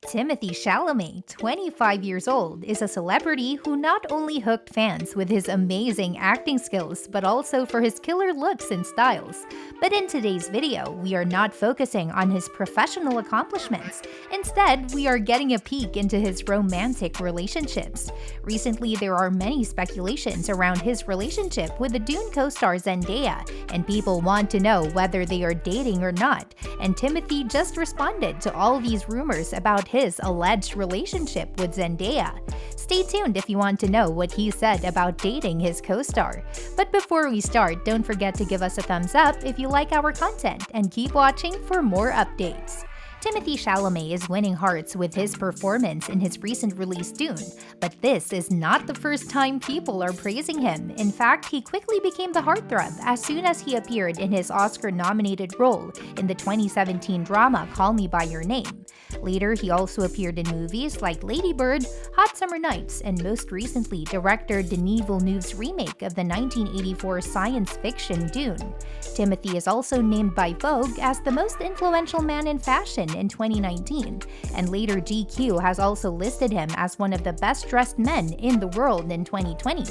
Timothee Chalamet, 25 years old, is a celebrity who not only hooked fans with his amazing acting skills, but also for his killer looks and styles. But in today's video, we are not focusing on his professional accomplishments. Instead, we are getting a peek into his romantic relationships. Recently, there are many speculations around his relationship with the Dune co-star Zendaya, and people want to know whether they are dating or not. And Timothee just responded to all these rumors about his alleged relationship with Zendaya. Stay tuned if you want to know what he said about dating his co-star. But before we start, don't forget to give us a thumbs up if you like our content and keep watching for more updates. Timothee Chalamet is winning hearts with his performance in his recent release Dune, but this is not the first time people are praising him. In fact, he quickly became the heartthrob as soon as he appeared in his Oscar-nominated role in the 2017 drama Call Me By Your Name. Later, he also appeared in movies like Lady Bird, Hot Summer Nights, and most recently director Denis Villeneuve's remake of the 1984 science fiction Dune. Timothee is also named by Vogue as the most influential man in fashion in 2019, and later GQ has also listed him as one of the best-dressed men in the world in 2020.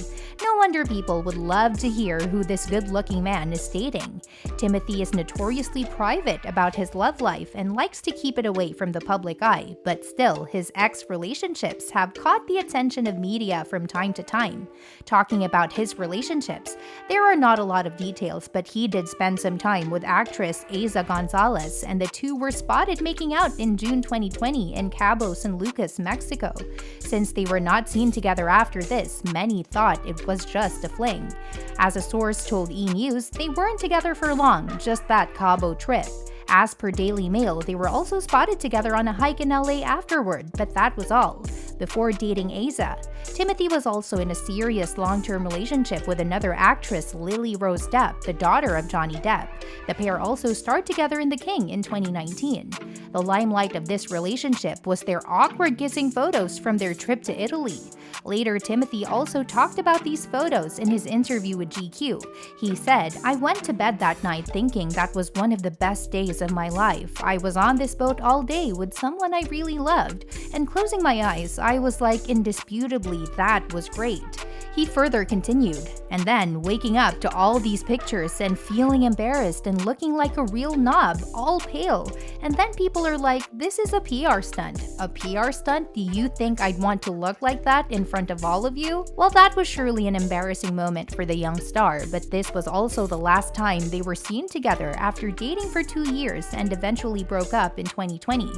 No wonder people would love to hear who this good-looking man is dating. Timothee is notoriously private about his love life and likes to keep it away from the public eye, but still, his ex-relationships have caught the attention of media from time to time. Talking about his relationships, there are not a lot of details, but he did spend some time with actress Eiza Gonzalez, and the two were spotted making out in June 2020 in Cabo San Lucas, Mexico. Since they were not seen together after this, many thought it was just a fling. As a source told E! News, they weren't together for long, just that Cabo trip. As per Daily Mail, they were also spotted together on a hike in LA afterward, but that was all. Before dating Eiza, Timothee was also in a serious long-term relationship with another actress, Lily Rose Depp, the daughter of Johnny Depp. The pair also starred together in The King in 2019. The limelight of this relationship was their awkward kissing photos from their trip to Italy. Later, Timothee also talked about these photos in his interview with GQ. He said, "I went to bed that night thinking that was one of the best days of my life. I was on this boat all day with someone I really loved, and closing my eyes, I was like, indisputably, that was great." He further continued, "And then waking up to all these pictures and feeling embarrassed and looking like a real knob, all pale. And then people are like, this is a PR stunt. A PR stunt? Do you think I'd want to look like that in front of all of you?" Well, that was surely an embarrassing moment for the young star, but this was also the last time they were seen together after dating for 2 years and eventually broke up in 2020.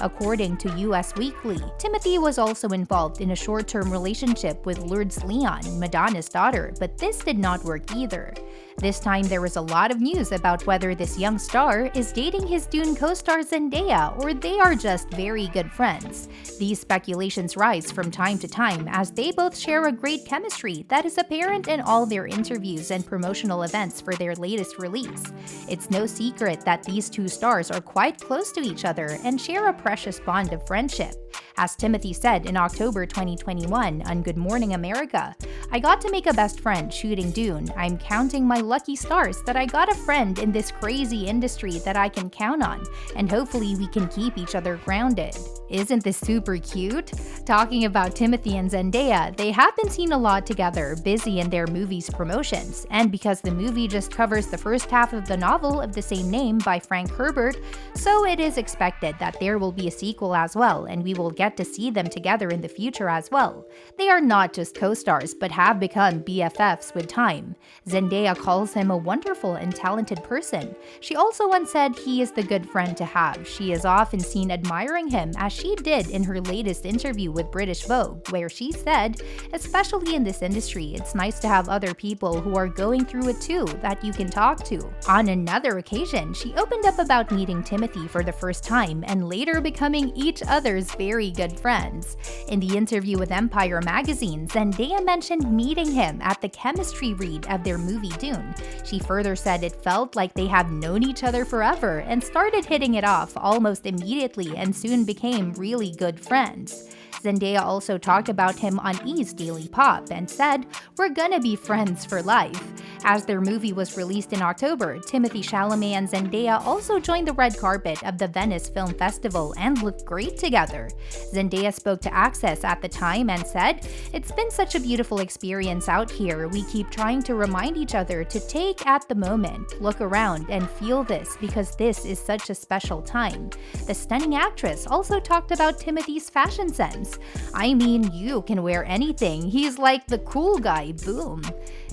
According to US Weekly, Timothee was also involved in a short-term relationship with Lourdes Leon, Madonna's daughter, but this did not work either. This time there was a lot of news about whether this young star is dating his Dune co-star Zendaya or they are just very good friends. These speculations rise from time to time as they both share a great chemistry that is apparent in all their interviews and promotional events for their latest release. It's no secret that these two stars are quite close to each other and share a precious bond of friendship. As Timothee said in October 2021 on Good Morning America, "I got to make a best friend shooting Dune. I'm counting my lucky stars that I got a friend in this crazy industry that I can count on, and hopefully we can keep each other grounded." Isn't this super cute? Talking about Timothee and Zendaya, they have been seen a lot together, busy in their movie's promotions, and because the movie just covers the first half of the novel of the same name by Frank Herbert, so it is expected that there will be a sequel as well, and we will get to see them together in the future as well. They are not just co-stars, but have become BFFs with time. Zendaya calls him a wonderful and talented person. She also once said he is the good friend to have. She is often seen admiring him, as she did in her latest interview with British Vogue, where she said, "Especially in this industry, it's nice to have other people who are going through it too that you can talk to." On another occasion, she opened up about meeting Timothee for the first time and later becoming each other's very good friends. In the interview with Empire magazine, Zendaya mentioned meeting him at the chemistry read of their movie Dune. She further said it felt like they have known each other forever and started hitting it off almost immediately and soon became really good friends. Zendaya also talked about him on E's Daily Pop and said, "We're gonna be friends for life." As their movie was released in October, Timothee Chalamet and Zendaya also joined the red carpet of the Venice Film Festival and looked great together. Zendaya spoke to Access at the time and said, "It's been such a beautiful experience out here. We keep trying to remind each other to take at the moment, look around, and feel this because this is such a special time." The stunning actress also talked about Timothy's fashion sense. "I mean, you can wear anything. He's like the cool guy, boom."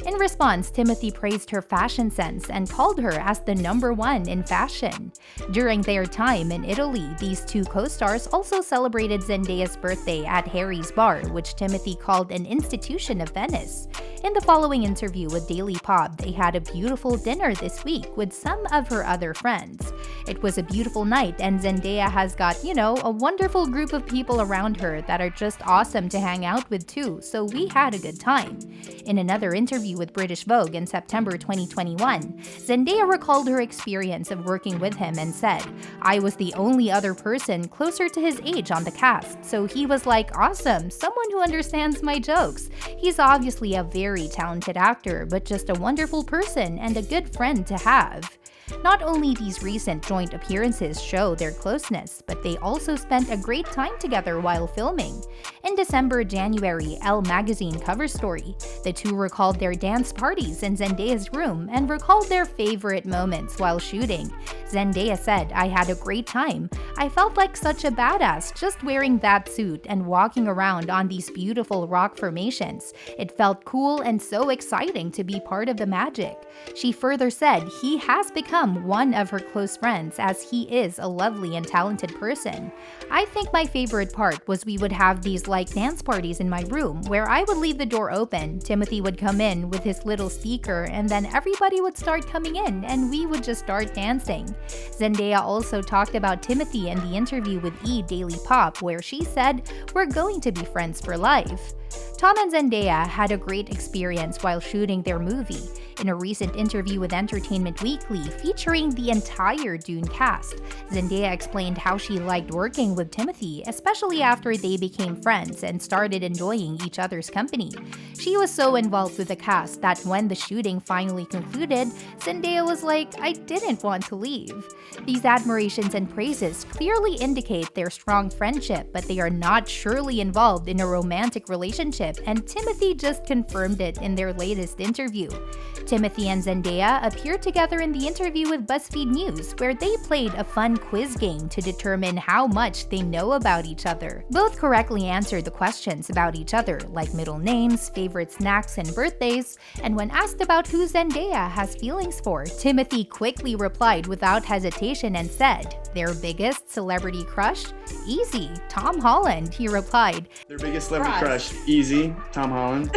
In response, Timothy praised her fashion sense and called her as the #1 in fashion. During their time in Italy, these two co-stars also celebrated Zendaya's birthday at Harry's Bar, which Timothy called an institution of Venice. In the following interview with Daily Pop, they had a beautiful dinner this week with some of her other friends. "It was a beautiful night, and Zendaya has got, a wonderful group of people around her that are just awesome to hang out with too, so we had a good time." In another interview with British Vogue in September 2021, Zendaya recalled her experience of working with him and said, "I was the only other person closer to his age on the cast, so he was like, awesome, someone who understands my jokes. He's obviously a very talented actor, but just a wonderful person and a good friend to have." Not only these recent joint appearances show their closeness, but they also spent a great time together while filming. In December-January Elle magazine cover story, the two recalled their dance parties in Zendaya's room and recalled their favorite moments while shooting. Zendaya said, "I had a great time. I felt like such a badass just wearing that suit and walking around on these beautiful rock formations. It felt cool and so exciting to be part of the magic." She further said he has become one of her close friends as he is a lovely and talented person. "I think my favorite part was we would have these dance parties in my room where I would leave the door open, Timothy would come in with his little speaker, and then everybody would start coming in and we would just start dancing." Zendaya also talked about Timothy in the interview with Daily Pop, where she said, "We're going to be friends for life." Tom and Zendaya had a great experience while shooting their movie. In a recent interview with Entertainment Weekly featuring the entire Dune cast, Zendaya explained how she liked working with Timothy, especially after they became friends and started enjoying each other's company. She was so involved with the cast that when the shooting finally concluded, Zendaya was like, "I didn't want to leave." These admirations and praises clearly indicate their strong friendship, but they are not surely involved in a romantic relationship, and Timothy just confirmed it in their latest interview. Timothy and Zendaya appeared together in the interview with BuzzFeed News, where they played a fun quiz game to determine how much they know about each other. Both correctly answered the questions about each other, like middle names, favorite snacks, and birthdays, and when asked about who Zendaya has feelings for, Timothy quickly replied without hesitation and said, "Their biggest celebrity crush? Easy, Tom Holland," he replied. "Their biggest celebrity crush? Easy, Tom Holland."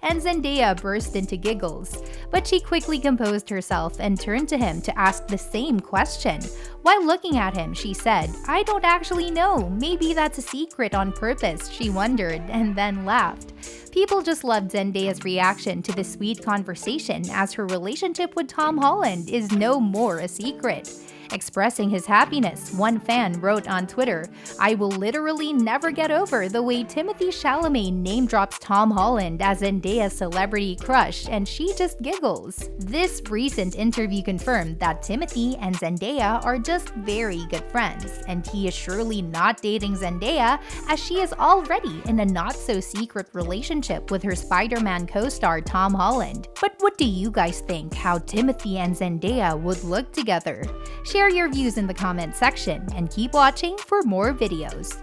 And Zendaya burst into giggles. But she quickly composed herself and turned to him to ask the same question. While looking at him, she said, "I don't actually know. Maybe that's a secret on purpose," she wondered, and then laughed. People just loved Zendaya's reaction to the sweet conversation, as her relationship with Tom Holland is no more a secret. Expressing his happiness, one fan wrote on Twitter, "I will literally never get over the way Timothee Chalamet name-drops Tom Holland as Zendaya's celebrity crush, and she just giggles." This recent interview confirmed that Timothy and Zendaya are just very good friends, and he is surely not dating Zendaya, as she is already in a not-so-secret relationship with her Spider-Man co-star Tom Holland. But what do you guys think how Timothy and Zendaya would look together? Share your views in the comment section and keep watching for more videos.